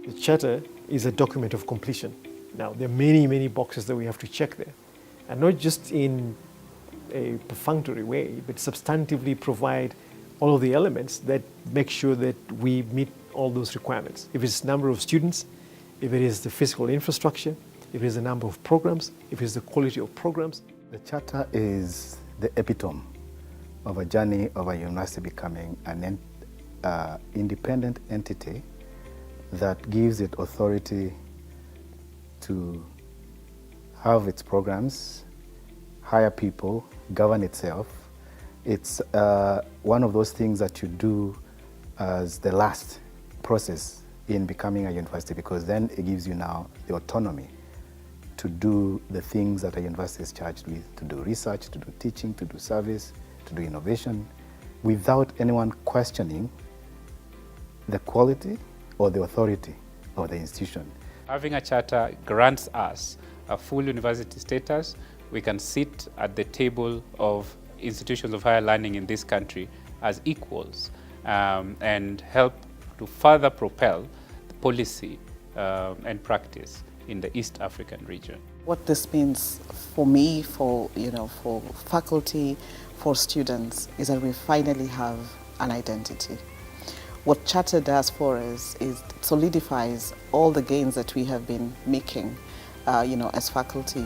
The charter is a document of completion. Now, there are many, many boxes that we have to check there, and not just in a perfunctory way, but substantively provide all of the elements that make sure that we meet all those requirements. If it's number of students, if it is the physical infrastructure, if it is the number of programs, if it is the quality of programs. The charter is the epitome of a journey of a university becoming an independent entity that gives it authority to have its programs, hire people, govern itself. It's one of those things that you do as the last process in becoming a university, because then it gives you now the autonomy to do the things that a university is charged with, to do research, to do teaching, to do service, to do innovation, without anyone questioning the quality or the authority of the institution. Having a charter grants us a full university status. We can sit at the table of institutions of higher learning in this country as equals and help to further propel the policy and practice in the East African region. What this means for me, for faculty, for students, is that we finally have an identity. What Charter does for us is it solidifies all the gains that we have been making, as faculty.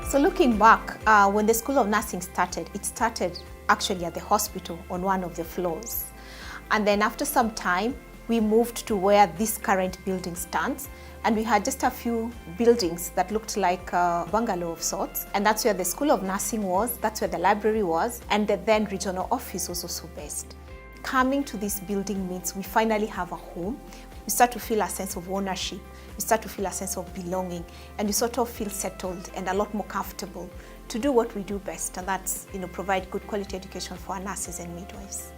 So looking back, when the School of Nursing started, it started actually at the hospital on one of the floors. And then after some time, we moved to where this current building stands. And we had just a few buildings that looked like a bungalow of sorts. And that's where the School of Nursing was, that's where the library was, and the then regional office was also based. Coming to this building means we finally have a home. We start to feel a sense of ownership. We start to feel a sense of belonging, and we sort of feel settled and a lot more comfortable to do what we do best, and that's provide good quality education for our nurses and midwives.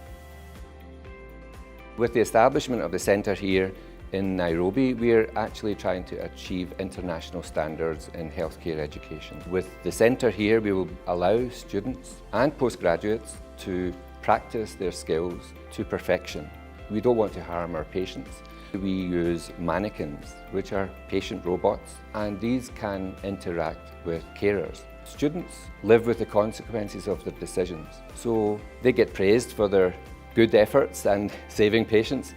With the establishment of the centre here in Nairobi, we're actually trying to achieve international standards in healthcare education. With the centre here, we will allow students and postgraduates to practice their skills to perfection. We don't want to harm our patients. We use mannequins, which are patient robots, and these can interact with carers. Students live with the consequences of their decisions, so they get praised for their good efforts and saving patients,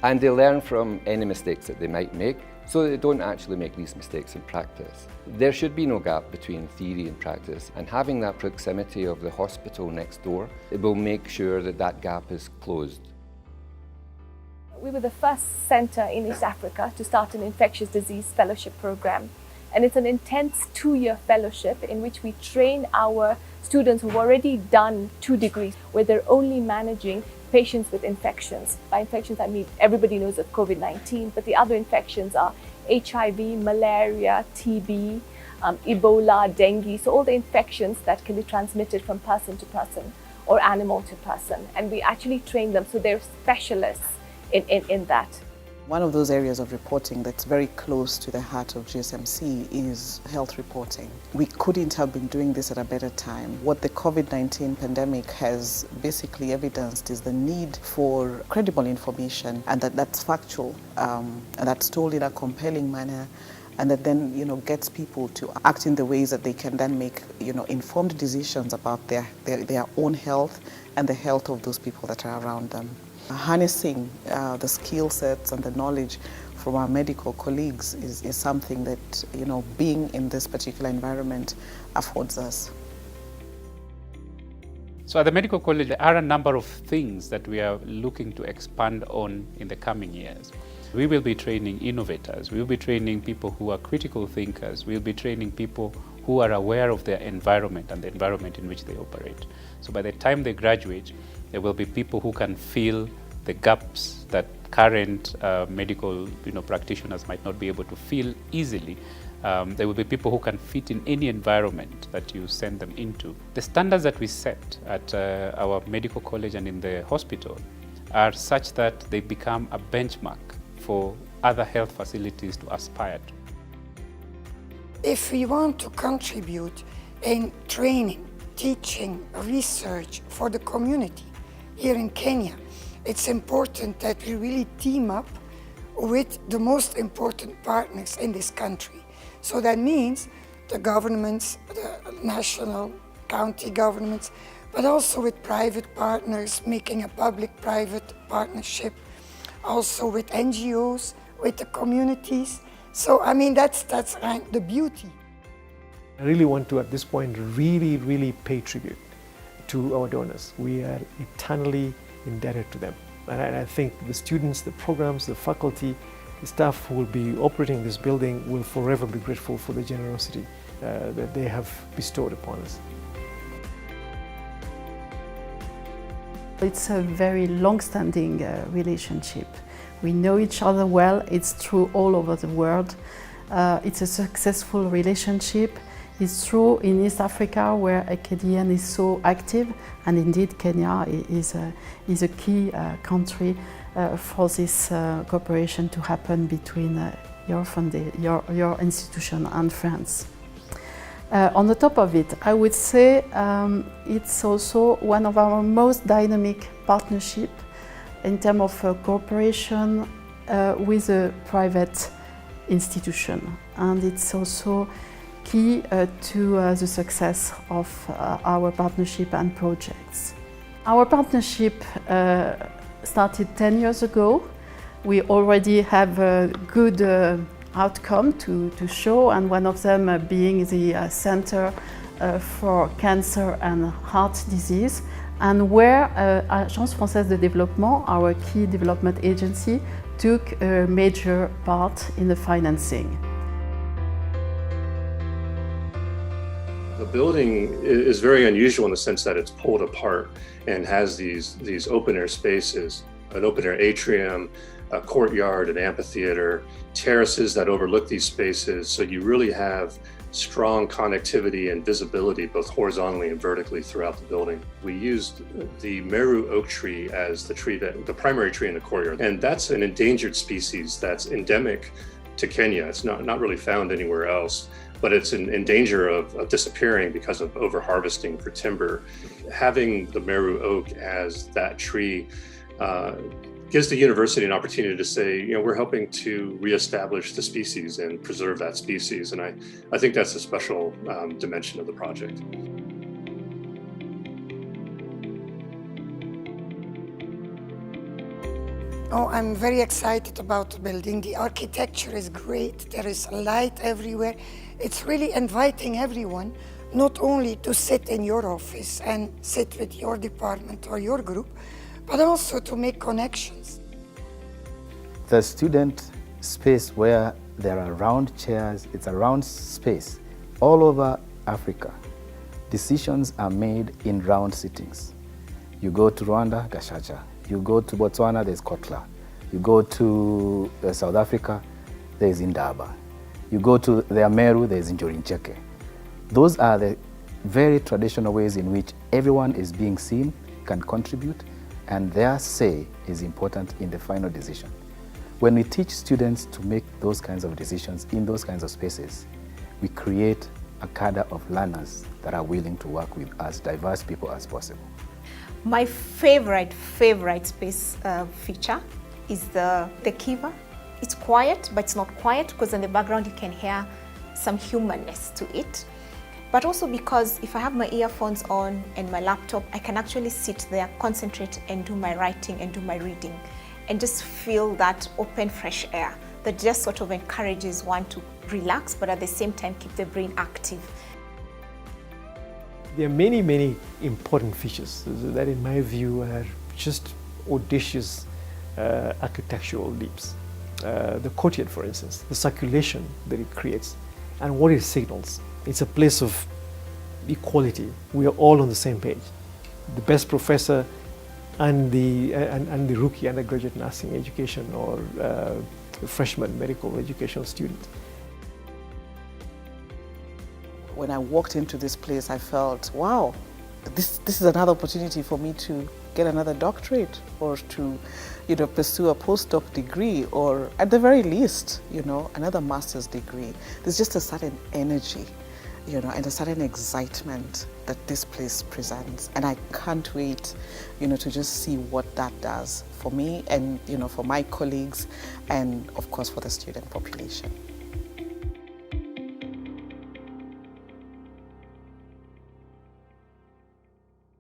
and they learn from any mistakes that they might make, so they don't actually make these mistakes in practice. There should be no gap between theory and practice, and having that proximity of the hospital next door, it will make sure that that gap is closed. We were the first centre in East Africa to start an infectious disease fellowship program. And it's an intense 2-year fellowship in which we train our students who've already done 2 degrees, where they're only managing patients with infections. By infections, I mean everybody knows of COVID-19, but the other infections are HIV, malaria, TB, Ebola, dengue, so all the infections that can be transmitted from person to person or animal to person. And we actually train them so they're specialists in that. One of those areas of reporting that's very close to the heart of GSMC is health reporting. We couldn't have been doing this at a better time. What the COVID-19 pandemic has basically evidenced is the need for credible information, and that's factual, and that's told in a compelling manner, and that then gets people to act in the ways that they can then make informed decisions about their own health and the health of those people that are around them. Harnessing the skill sets and the knowledge from our medical colleagues is something that being in this particular environment affords us. So at the medical college, there are a number of things that we are looking to expand on in the coming years. We will be training innovators, we will be training people who are critical thinkers, we will be training people who are aware of their environment and the environment in which they operate. So by the time they graduate, there will be people who can fill the gaps that current medical practitioners might not be able to fill easily. There will be people who can fit in any environment that you send them into. The standards that we set at our medical college and in the hospital are such that they become a benchmark for other health facilities to aspire to. If we want to contribute in training, teaching, research for the community here in Kenya, it's important that we really team up with the most important partners in this country. So that means the governments, the national, county governments, but also with private partners, making a public-private partnership, also with NGOs, with the communities. So, I mean, that's the beauty. I really want to, at this point, really pay tribute to our donors. We are eternally indebted to them. And I think the students, the programs, the faculty, the staff who will be operating this building will forever be grateful for the generosity that they have bestowed upon us. It's a very long-standing relationship. We know each other well. It's true all over the world. It's a successful relationship. It's true in East Africa, where AKDN is so active, and indeed Kenya is a key country for this cooperation to happen between your institution and France. On the top of it, I would say it's also one of our most dynamic partnerships in terms of cooperation with a private institution, and it's also key to the success of our partnership and projects. Our partnership started 10 years ago. We already have a good outcome to show, and one of them being the Center for Cancer and Heart Disease, and where Agence Française de Développement, our key development agency, took a major part in the financing. The building is very unusual in the sense that it's pulled apart and has these open air spaces, an open air atrium, a courtyard, an amphitheater, terraces that overlook these spaces. So you really have strong connectivity and visibility both horizontally and vertically throughout the building. We used the Meru oak tree as the primary tree in the courtyard, and that's an endangered species that's endemic to Kenya. It's not really found anywhere else, but it's in danger of disappearing because of over-harvesting for timber. Having the Meru oak as that tree gives the university an opportunity to say, we're helping to reestablish the species and preserve that species. And I think that's a special dimension of the project. Oh, I'm very excited about the building. The architecture is great. There is light everywhere. It's really inviting everyone, not only to sit in your office and sit with your department or your group, but also to make connections. The student space where there are round chairs, it's a round space. All over Africa, decisions are made in round sittings. You go to Rwanda, Gashacha. You go to Botswana, there's Kotla. You go to South Africa, there's Indaba. You go to the Ameru, there's Njorincheke. Those are the very traditional ways in which everyone is being seen, can contribute, and their say is important in the final decision. When we teach students to make those kinds of decisions in those kinds of spaces, we create a cadre of learners that are willing to work with as diverse people as possible. My favorite space feature is the kiva. It's quiet, but it's not quiet because in the background you can hear some humanness to it. But also because if I have my earphones on and my laptop, I can actually sit there, concentrate and do my writing and do my reading and just feel that open, fresh air that just sort of encourages one to relax, but at the same time keep the brain active. There are many important features that, in my view, are just audacious architectural leaps. The courtyard, for instance, the circulation that it creates, and what it signals. It's a place of equality. We are all on the same page. The best professor and the rookie undergraduate nursing education or freshman medical educational student. When I walked into this place, I felt, wow, this is another opportunity for me to get another doctorate or to, pursue a postdoc degree or at the very least, another master's degree. There's just a certain energy you know, and a certain excitement that this place presents. And I can't wait, you know, to just see what that does for me and, you know, for my colleagues and, of course, for the student population.